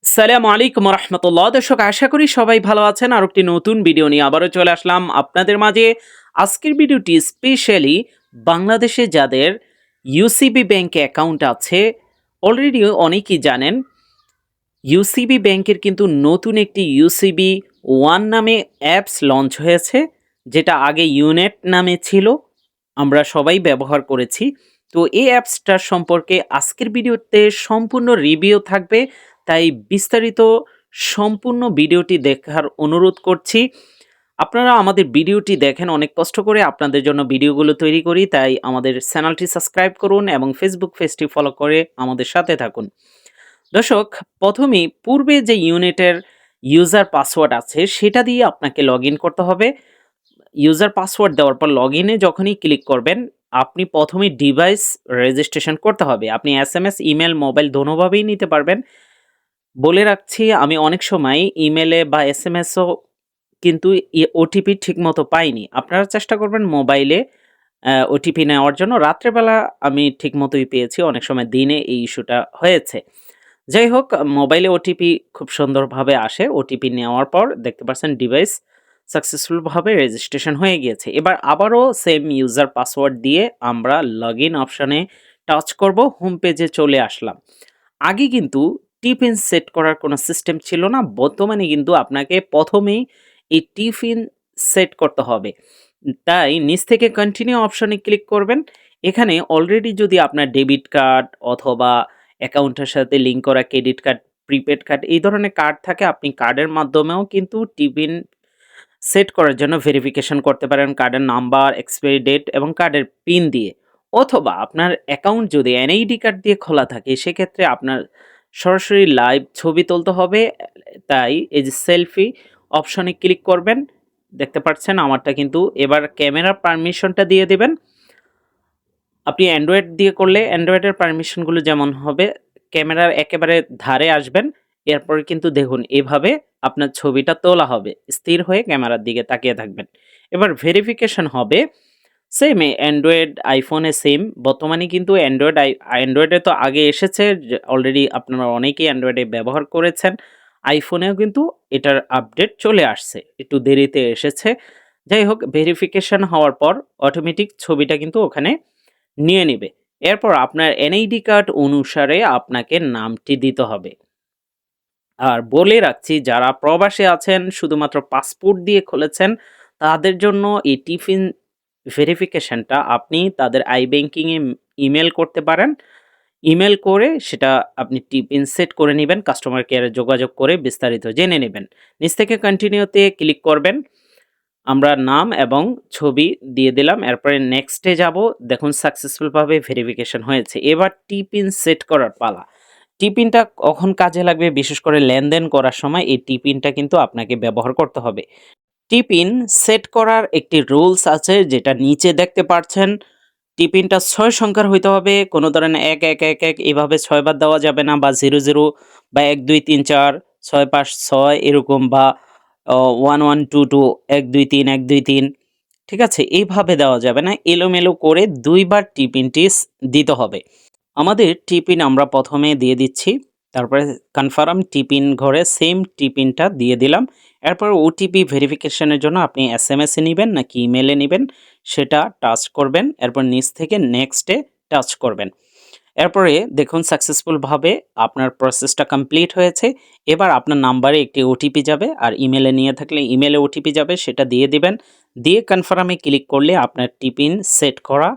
সালামু আলাইকুম রহমতুল্লাহ। দর্শক, আশা করি সবাই ভালো আছেন। আর একটি নতুন ভিডিও নিয়ে আবারও চলে আসলাম আপনাদের মাঝে। আজকের ভিডিওটি স্পেশালি বাংলাদেশে যাদের ইউসিবি ব্যাংকে অ্যাকাউন্ট আছে, অলরেডি অনেকেই জানেন ইউসিবি ব্যাংকের কিন্তু নতুন একটি ইউসিবি ওয়ান নামে অ্যাপস লঞ্চ হয়েছে, যেটা আগে ইউনেট নামে ছিল। আমরা সবাই ব্যবহার করেছি। তো এই অ্যাপসটার সম্পর্কে আজকের ভিডিওতে সম্পূর্ণ রিভিউ থাকবে। তাই বিস্তারিত সম্পূর্ণ ভিডিওটি দেখার অনুরোধ করছি। আপনারা আমাদের ভিডিওটি দেখেন অনেক কষ্ট করে, আপনাদের জন্য ভিডিওগুলো তৈরি করি। তাই আমাদের চ্যানেলটি সাবস্ক্রাইব করুন এবং ফেসবুক পেজটি ফলো করে আমাদের সাথে থাকুন। দর্শক, প্রথমেই পূর্বে যে ইউনিটের ইউজার পাসওয়ার্ড আছে সেটা দিয়ে আপনাকে লগ ইন করতে হবে। ইউজার পাসওয়ার্ড দেওয়ার পর লগ ইনে যখনই ক্লিক করবেন, আপনি প্রথমে ডিভাইস রেজিস্ট্রেশন করতে হবে। আপনি এসএমএস, ইমেল, মোবাইল দোনোভাবেই নিতে পারবেন। বলে রাখছি, আমি অনেক সময় ইমেলে বা এসএমএসও কিন্তু ওটিপি ঠিকমতো পাইনি। আপনারা চেষ্টা করবেন মোবাইলে ওটিপি নেওয়ার জন্য। রাত্রেবেলা আমি ঠিকমতোই পেয়েছি, অনেক সময় দিনে এই ইস্যুটা হয়েছে। যাই হোক, মোবাইলে ওটিপি খুব সুন্দরভাবে আসে। ওটিপি নেওয়ার পর দেখতে পাচ্ছেন ডিভাইস সাকসেসফুলভাবে রেজিস্ট্রেশন হয়ে গিয়েছে। এবার আবারও সেম ইউজার পাসওয়ার্ড দিয়ে আমরা লগইন অপশনে টাচ করব। হোম পেজে চলে আসলাম। আগে কিন্তু টিপিন সেট করার কোনো সিস্টেম ছিল না। বর্তমানে কিন্তু আপনাকে প্রথমেই এই টিপিন সেট করতে হবে। তাই নিচ থেকে কন্টিনিউ অপশনে ক্লিক করবেন। এখানে অলরেডি যদি আপনার ডেবিট কার্ড অথবা অ্যাকাউন্টের সাথে লিঙ্ক করা ক্রেডিট কার্ড, প্রিপেড কার্ড এই ধরনের কার্ড থাকে, আপনি কার্ডের মাধ্যমেও কিন্তু টিপিন সেট করার জন্য ভেরিফিকেশন করতে পারেন কার্ডের নাম্বার, এক্সপায়ারি ডেট এবং কার্ডের পিন দিয়ে। অথবা আপনার অ্যাকাউন্ট যদি এনআইডি কার্ড দিয়ে খোলা থাকে, সেক্ষেত্রে আপনার সরাসরি লাইভ ছবি তুলতে হবে। তাই এই যে সেলফি অপশনে ক্লিক করবেন। দেখতে পাচ্ছেন আমারটা কিন্তু। এবার ক্যামেরা পারমিশনটা দিয়ে দিবেন। আপনি অ্যান্ড্রয়েড দিয়ে করলে অ্যান্ড্রয়েডের পারমিশনগুলো যেমন হবে, ক্যামেরার একেবারে ধারে আসবেন। এরপরে কিন্তু দেখুন এভাবে আপনার ছবিটা তোলা হবে। স্থির হয়ে ক্যামেরার দিকে তাকিয়ে থাকবেন। এবার ভেরিফিকেশন হবে সেম অ্যান্ড্রয়েড, আইফোনে সেম। বর্তমানে কিন্তু অ্যান্ড্রয়েডে তো আগে এসেছে, অলরেডি আপনারা অনেকেই অ্যান্ড্রয়েডে ব্যবহার করেছেন। আইফোনেও কিন্তু এটার আপডেট চলে আসছে, একটু দেরিতে এসেছে। যাই হোক, ভেরিফিকেশন হওয়ার পর অটোমেটিক ছবিটা কিন্তু ওখানে নিয়ে নিবে। এরপর আপনার এনআইডি কার্ড অনুসারে আপনাকে নামটি দিতে হবে। আর বলে রাখছি, যারা প্রবাসে আছেন শুধুমাত্র পাসপোর্ট দিয়ে খুলেছেন, তাদের জন্য এই টিফিন ভেরিফিকেশনটা আপনি তাদের ব্যাংকিংয়ে ইমেল করতে পারেন। ইমেল করে সেটা আপনি টিপিন সেট করে নেবেন। কাস্টমার কেয়ারে যোগাযোগ করে বিস্তারিত জেনে নেবেন। নিচ থেকে কন্টিনিউতে ক্লিক করবেন। আমরা নাম এবং ছবি দিয়ে দিলাম। এরপরে নেক্সটে যাব। দেখুন সাকসেসফুলভাবে ভেরিফিকেশন হয়েছে। এবার টিপিন সেট করার পালা। টিপিনটা কখন কাজে লাগবে? বিশেষ করে লেনদেন করার সময় এই টিপিনটা কিন্তু আপনাকে ব্যবহার করতে হবে। টিপিন সেট করার একটি রুলস আছে, যেটা নিচে দেখতে পাচ্ছেন। টিপিনটা ৬ সংখ্যার হইতে হবে। কোনো ধরনের ১ এভাবে ৬ বার দেওয়া যাবে না, বা ০০ বা ১ ২ ৩ ৪ ৬ ৫ ৬ এরকম, বা ১ ১ ২ ২ ১ ২ ৩ ১ ২ ৩, ঠিক আছে? এইভাবে দেওয়া যাবে না। এলোমেলো করে ২ বার টিপিনটি দিতে হবে। আমাদের টিপিন আমরা প্রথমে দিয়ে দিচ্ছি। তারপরে কনফার্ম টিপিন ঘরে সেম টিপিনটা দিয়ে দিলাম। এরপর ওটিপি ভেরিফিকেশনের জন্য আপনি এসএমএস এ নিবেন নাকি ইমেলে নিবেন সেটা টাচ করবেন। এরপর নিচ থেকে নেক্সটে টাচ করবেন। এরপরে দেখুন সাকসেসফুলভাবে আপনার প্রসেসটা কমপ্লিট হয়েছে। এবার আপনার নাম্বারে একটি ওটিপি যাবে, আর ইমেলে নিয়ে থাকলে ইমেলে ওটিপি যাবে, সেটা দিয়ে দিবেন। দিয়ে কনফার্মে ক্লিক করলে আপনার টিপিন সেট করা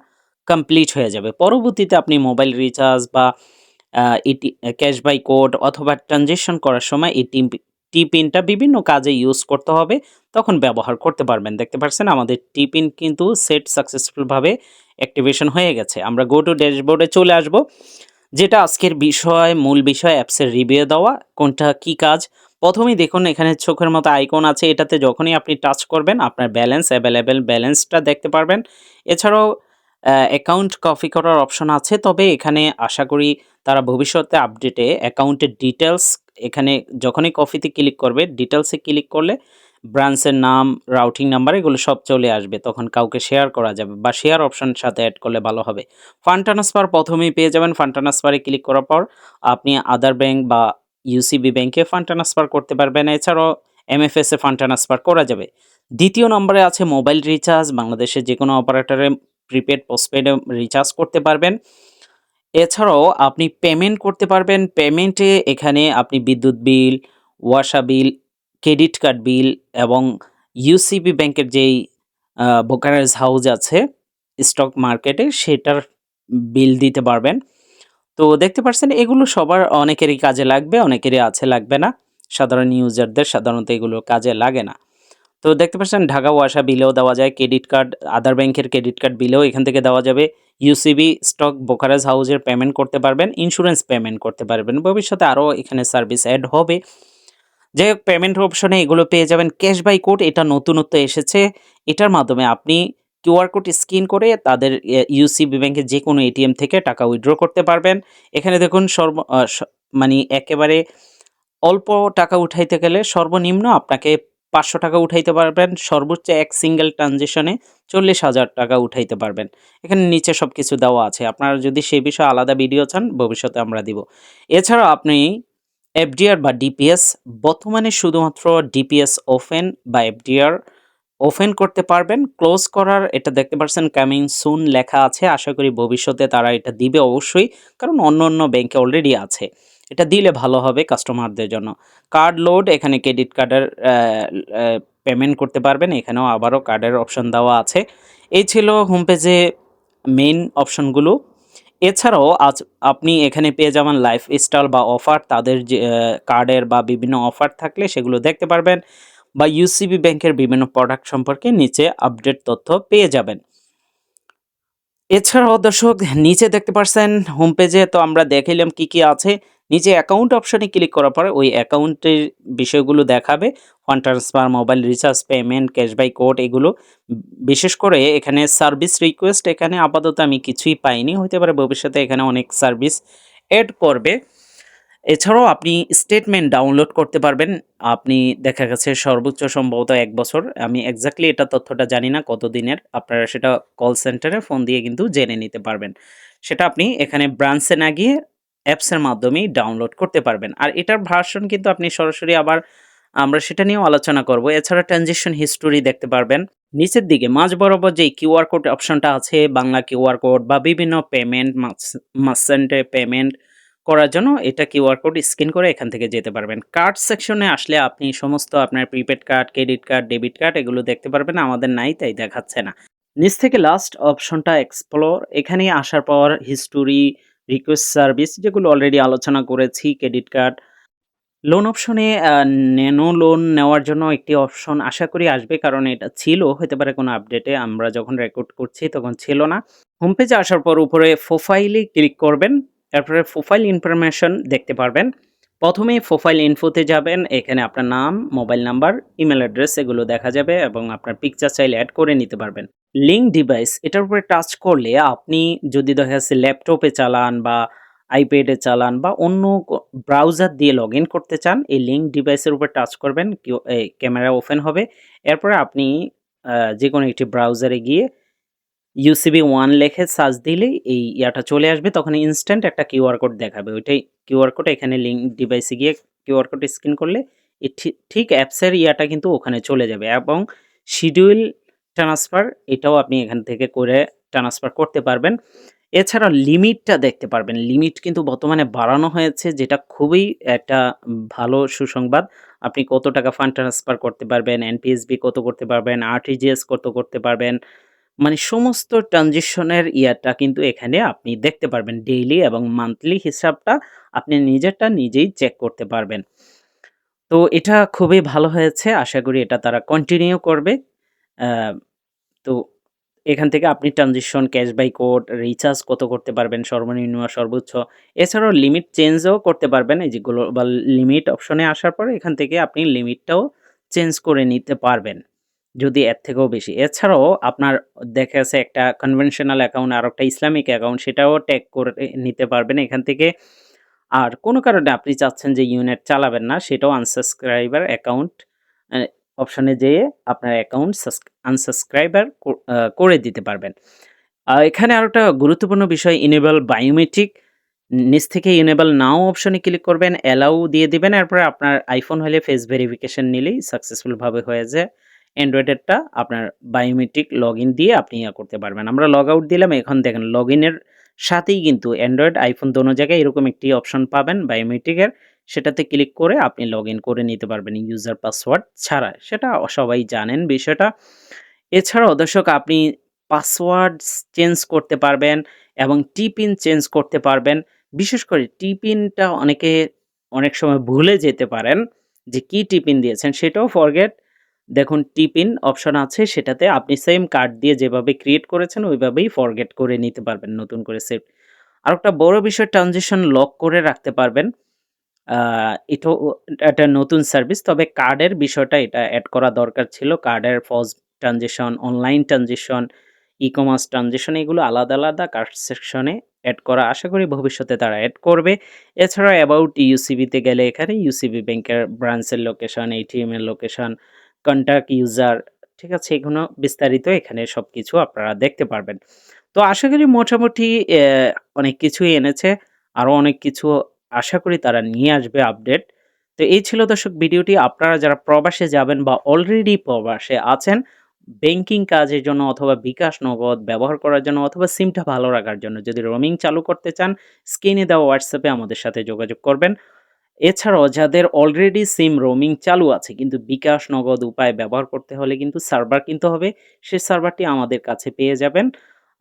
কমপ্লিট হয়ে যাবে। পরবর্তীতে আপনি মোবাইল রিচার্জ বা এটি ক্যাশ বাই কোড অথবা ট্রানজেকশন করার সময় এই টিপিনটা বিভিন্ন কাজে ইউজ করতে হবে, তখন ব্যবহার করতে পারবেন। দেখতে পাচ্ছেন আমাদের টিপিন কিন্তু সেট সাকসেসফুলভাবে অ্যাক্টিভেশন হয়ে গেছে। আমরা গো টু ড্যাশবোর্ডে চলে আসব, যেটা আজকের বিষয়, মূল বিষয় অ্যাপসের রিভিউ দেওয়া। কোনটা কি কাজ? প্রথমেই দেখুন এখানে চোখের মতো আইকন আছে। এটাতে যখনই আপনি টাচ করবেন আপনার ব্যালেন্স, অ্যাভেলেবেল ব্যালেন্সটা দেখতে পারবেন। এছাড়াও অ্যাকাউন্ট কপি করার অপশন আছে, তবে এখানে আশা করি তারা ভবিষ্যতে আপডেটে অ্যাকাউন্টের ডিটেলস, এখানে যখনই কপিতে ক্লিক করবে, ডিটেলসে ক্লিক করলে ব্রাঞ্চের নাম, রাউটিং নাম্বার এগুলো সব চলে আসবে। তখন কাউকে শেয়ার করা যাবে, বা শেয়ার অপশন সাথে অ্যাড করলে ভালো হবে। ফান্ড ট্রান্সফার প্রথমেই পেয়ে যাবেন। ফান্ড ট্রান্সফারে ক্লিক করার পর আপনি আদার ব্যাংক বা ইউসিবি ব্যাংকে ফান্ড ট্রান্সফার করতে পারবেন। এছাড়াও এমএফএস এ ফান্ড ট্রান্সফার করা যাবে। দ্বিতীয় নম্বরে আছে মোবাইল রিচার্জ। বাংলাদেশের যেকোনো অপারেটরে প্রিপেড, পোস্টপেডে রিচার্জ করতে পারবেন। এছাড়াও আপনি পেমেন্ট করতে পারবেন। পেমেন্টে এখানে আপনি বিদ্যুৎ বিল, ওয়াসা বিল, ক্রেডিট কার্ড বিল এবং ইউসিবি ব্যাংকের যেই ব্রোকারেজ হাউস আছে স্টক মার্কেটে, সেটার বিল দিতে পারবেন। তো দেখতে পাচ্ছেন এগুলো সবার অনেকেরই কাজে লাগবে, অনেকেরই আছে লাগবে না। সাধারণ ইউজারদের সাধারণত এগুলো কাজে লাগে না। তো দেখতে পাচ্ছেন ঢাকা ওয়াসা বিলেও দেওয়া যায়, ক্রেডিট কার্ড, আদার ব্যাংকের ক্রেডিট কার্ড বিলেও এখান থেকে দেওয়া যাবে। ইউসিবি স্টক ব্রোকারেজ হাউসের পেমেন্ট করতে পারবেন, ইন্স্যুরেন্স পেমেন্ট করতে পারবেন। ভবিষ্যতে আরও এখানে সার্ভিস অ্যাড হবে। যাই হোক, পেমেন্ট অপশনে এগুলো পেয়ে যাবেন। ক্যাশ বাই কোড, এটা নতুনত্ব এসেছে। এটার মাধ্যমে আপনি কিউআর কোড স্ক্যান করে তাদের ইউসিবি ব্যাংকের যে কোনো এটিএম থেকে টাকা উইথড্র করতে পারবেন। এখানে দেখুন মানে একেবারে অল্প টাকা উঠাইতে গেলে সর্বনিম্ন আপনাকে ৫০০ টাকা উঠাইতে পারবেন। সর্বোচ্চ এক সিঙ্গেল ট্রানজেকশনে ৪০,০০০ টাকা উঠাইতে পারবেন। এখানে নিচে সবকিছু দেওয়া আছে। আপনারা যদি সেই বিষয়ে আলাদা ভিডিও চান, ভবিষ্যতে আমরা দিব। এছাড়াও আপনি এফডিআর বা ডিপিএস, বর্তমানে শুধুমাত্র ডিপিএস ওপেন বা এফডিআর ওপেন করতে পারবেন। ক্লোজ করার এটা দেখতে পাচ্ছেন কামিং সুন লেখা আছে। আশা করি ভবিষ্যতে তারা এটা দিবে অবশ্যই, কারণ অন্য ব্যাংকে অলরেডি আছে। এটা দিলে ভালো হবে কাস্টমারদের জন্য। কার্ড লোড, এখানে ক্রেডিট কার্ডের পেমেন্ট করতে পারবেন। এখানেও আবারও কার্ডের অপশন দেওয়া আছে। এই ছিল হোম পেজে মেইন অপশনগুলো। এছাড়াও আপনি এখানে পেয়ে যাবেন লাইফস্টাইল বা অফার, তাদের যে কার্ডের বা বিভিন্ন অফার থাকলে সেগুলো দেখতে পারবেন, বা ইউসিবি ব্যাংকের বিভিন্ন প্রোডাক্ট সম্পর্কে নিচে আপডেট তথ্য পেয়ে যাবেন। এছাড়াও দর্শক নিচে দেখতে পাচ্ছেন হোম পেজে তো আমরা দেখাইলাম কি আছে। নিচে অ্যাকাউন্ট অপশনে ক্লিক করার পরে ওই অ্যাকাউন্টের বিষয়গুলো দেখাবে। Fund transfer, mobile recharge, payment, ক্যাশবাই কোড, এগুলো বিশেষ করে এখানে সার্ভিস রিকোয়েস্ট, এখানে আপাতত আমি কিছুই পাইনি, হতে পারে ভবিষ্যতে এখানে অনেক সার্ভিস অ্যাড করবে। এছাড়াও আপনি স্টেটমেন্ট ডাউনলোড করতে পারবেন। আপনি দেখা গেছে সর্বোচ্চ সম্ভবত ১ বছর, আমি এক্স্যাক্টলি এটা তথ্যটা জানি না কতদিনের, আপনারা সেটা কল সেন্টারে ফোন দিয়ে কিন্তু জেনে নিতে পারবেন। সেটা আপনি এখানে ব্রাঞ্চে না গিয়ে অ্যাপসের মাধ্যমেই ডাউনলোড করতে পারবেন। আর এটার ভার্সন কিন্তু আপনি সরাসরি আবার আমরা সেটা নিয়েও আলোচনা করব। এছাড়া ট্রানজেকশন হিস্টোরি দেখতে পারবেন। নিচের দিকে মাঝ বরাবর যেই কিউআর কোড অপশনটা আছে, বাংলা কিউআর কোড বা বিভিন্ন পেমেন্ট, মার্চেন্টে পেমেন্ট করার জন্য এটা কিউআর কোড স্ক্যান করে এখান থেকে যেতে পারবেন। কার্ড সেকশনে আসলে আপনি সমস্ত আপনার prepaid card, credit card, debit card এগুলো দেখতে পারবেন। আমাদের নাই, তাই দেখাচ্ছে না। নিচ থেকে লাস্ট অপশনটা এক্সপ্লোর, এখানে আসার পর হিস্টোরি, রিকোয়েস্ট সার্ভিস, যেগুলো অলরেডি আলোচনা করেছি, ক্রেডিট কার্ড, লোন অপশনে ন্যানো লোন নেওয়ার জন্য একটি অপশন আশা করি আসবে, কারণ এটা ছিল, হতে পারে কোনো আপডেটে, আমরা যখন রেকর্ড করছি তখন ছিল না। হোম পেজে আসার পর উপরে প্রোফাইলে ক্লিক করবেন, তারপরে প্রোফাইল ইনফরমেশন দেখতে পারবেন। প্রথমে প্রোফাইল ইনফোতে যাবেন, এখানে আপনার নাম, মোবাইল নাম্বার, ইমেল অ্যাড্রেস এগুলো দেখা যাবে এবং আপনার পিকচার চাইলে অ্যাড করে নিতে পারবেন। লিঙ্ক ডিভাইস, এটার উপরে টাচ করলে আপনি যদি দেখা যাচ্ছে ল্যাপটপে চালান বা আইপ্যাডে চালান বা অন্য ব্রাউজার দিয়ে লগ ইন করতে চান, এই লিঙ্ক ডিভাইসের উপর টাচ করবেন, ক্যামেরা ওপেন হবে। এরপরে আপনি যে কোনো একটি ব্রাউজারে গিয়ে ইউসিবি 1 লিখে সার্চ দিলেই এই ইয়াটা চলে আসবে। তখন ইনস্ট্যান্ট একটা কিউআর কোড দেখাবে, ওইটাই কিউআর কোড। এখানে লিঙ্ক ডিভাইসে গিয়ে কিউআর কোড স্ক্যান করলে এই ঠিক অ্যাপসের ইয়াটা কিন্তু ওখানে চলে যাবে। এবং শিডিউল ট্রান্সফার, এটাও আপনি এখান থেকে করে ট্রান্সফার করতে পারবেন। এছাড়া লিমিটটা দেখতে পারবেন। লিমিট কিন্তু বর্তমানে বাড়ানো হয়েছে, যেটা খুবই একটা ভালো সুসংবাদ। আপনি কত টাকা ফান্ড ট্রান্সফার করতে পারবেন, এনপিএসবি কত করতে পারবেন, আরটিজিএস কত করতে পারবেন, মানে সমস্ত ট্রানজিশনের ইয়াটা কিন্তু এখানে আপনি দেখতে পারবেন। ডেইলি এবং মান্থলি হিসাবটা আপনি নিজেরটা নিজেই চেক করতে পারবেন। তো এটা খুবই ভালো হয়েছে। আশা করি এটা তারা কন্টিনিউ করবে। আ তো এখান থেকে আপনি transition, cash by code, recharge কত করতে পারবেন সর্বনিম্ন আর সর্বোচ্চ। এছাড়াও লিমিট চেঞ্জও করতে পারবেন। এই যে গ্লোবাল লিমিট অপশনে আসার পরে এখান থেকে আপনি লিমিটটাও চেঞ্জ করে নিতে পারবেন, যদি এর থেকেও বেশি। এছাড়াও আপনার দেখা যাচ্ছে একটা কনভেনশনাল অ্যাকাউন্ট আর একটা ইসলামিক অ্যাকাউন্ট, সেটাও ট্যাগ করে নিতে পারবেন এখান থেকে। আর কোনো কারণে আপনি চাচ্ছেন যে ইউনেট চালাবেন না, সেটাও আনসাবস্ক্রাইবার অ্যাকাউন্ট অপশনে যেয়ে আপনার অ্যাকাউন্ট আনসাবস্ক্রাইবার করে দিতে পারবেন। এখানে আরও একটা গুরুত্বপূর্ণ বিষয়, ইনেবল বায়োমেট্রিক নিচ থেকে ইনেবল নাও অপশনে ক্লিক করবেন, অ্যালাউ দিয়ে দিবেন। এরপরে আপনার আইফোন হলে ফেস ভেরিফিকেশন নিলেই সাকসেসফুলভাবে হয়ে যায়। অ্যান্ড্রয়েডেরটা আপনার বায়োমেট্রিক লগইন দিয়ে আপনি করতে পারবেন। আমরা লগ আউট দিলাম, এখন দেখেন লগইনের সাথেই কিন্তু অ্যান্ড্রয়েড, আইফোন দোনো জায়গায় এরকম একটি অপশন পাবেন বায়োমেট্রিকের। সেটাতে ক্লিক করে আপনি লগইন করে নিতে পারবেন ইউজার পাসওয়ার্ড ছাড়া। সেটা সবাই জানেন বিষয়টা। এছাড়াও দর্শক আপনি পাসওয়ার্ডস চেঞ্জ করতে পারবেন এবং টিপিন চেঞ্জ করতে পারবেন। বিশেষ করে টিপিনটা অনেকে অনেক সময় ভুলে যেতে পারেন যে কি টিপিন দিয়েছেন সেটাও ফরগেট। দেখুন টিপিন অপশন আছে, সেটাতে আপনি সেম কার্ড দিয়ে যেভাবে ক্রিয়েট করেছেন ওইভাবেই ফরগেট করে নিতে পারবেন নতুন করে সেভ। আরেকটা বড় বিষয়, ট্রানজিশন লক করে রাখতে পারবেন। এটাও একটা নতুন সার্ভিস, তবে কার্ডের বিষয়টা এটা এড করা দরকার ছিল। কার্ডের POS transition, online transition, e-commerce transition এগুলো আলাদা, আলাদা কার্ড সেকশনে এড করা। আশা করি ভবিষ্যতে তারা এড করবে। এছাড়া অ্যাবাউট ইউসিবিতে গেলে এখানে ইউসিবি ব্যাংকের ব্রাঞ্চের লোকেশন, এটিএম এর লোকেশন, কন্টাক্ট ইউজার, ঠিক আছে? এগুলো বিস্তারিত এখানে সবকিছু আপনারা দেখতে পারবেন। তো আশা করি মোটামুটি অনেক কিছুই এনেছে। আরো অনেক কিছু আশা করি তারা নিয়ে আসবে আপডেট। তো এই ছিল দর্শক ভিডিওটি। আপনারা যারা প্রবাসে যাবেন বা অলরেডি প্রবাসে আছেন, ব্যাংকিং কাজের জন্য অথবা বিকাশ নগদ ব্যবহার করার জন্য অথবা সিমটা ভালো রাখার জন্য যদি রোমিং চালু করতে চান, স্ক্রিনে দেওয়া হোয়াটসঅ্যাপে আমাদের সাথে যোগাযোগ করবেন। এছাড়াও যাদের অলরেডি সিম রোমিং চালু আছে কিন্তু বিকাশ নগদ উপায় ব্যবহার করতে হলে কিন্তু সার্ভার কিনতে হবে, সেই সার্ভারটি আমাদের কাছে পেয়ে যাবেন।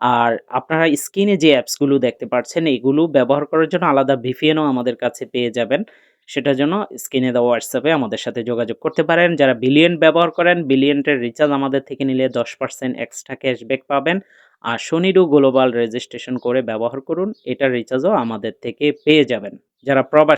আর আপনারা স্ক্রিনে যে অ্যাপসগুলো দেখতে পাচ্ছেন এগুলো ব্যবহার করার জন্য আলাদা ভিপিএনও আমাদের কাছে পেয়ে যাবেন। সেটার জন্য স্ক্রিনে দেওয়া হোয়াটসঅ্যাপে আমাদের সাথে যোগাযোগ করতে পারেন। যারা বিলিয়ন ব্যবহার করেন, বিলিয়নের রিচার্জ আমাদের থেকে নিলে 10% এক্সট্রা ক্যাশব্যাক পাবেন। আর শনিডু গ্লোবাল রেজিস্ট্রেশন করে ব্যবহার করুন, এটার রিচার্জও আমাদের থেকে পেয়ে যাবেন যারা প্রবাসী।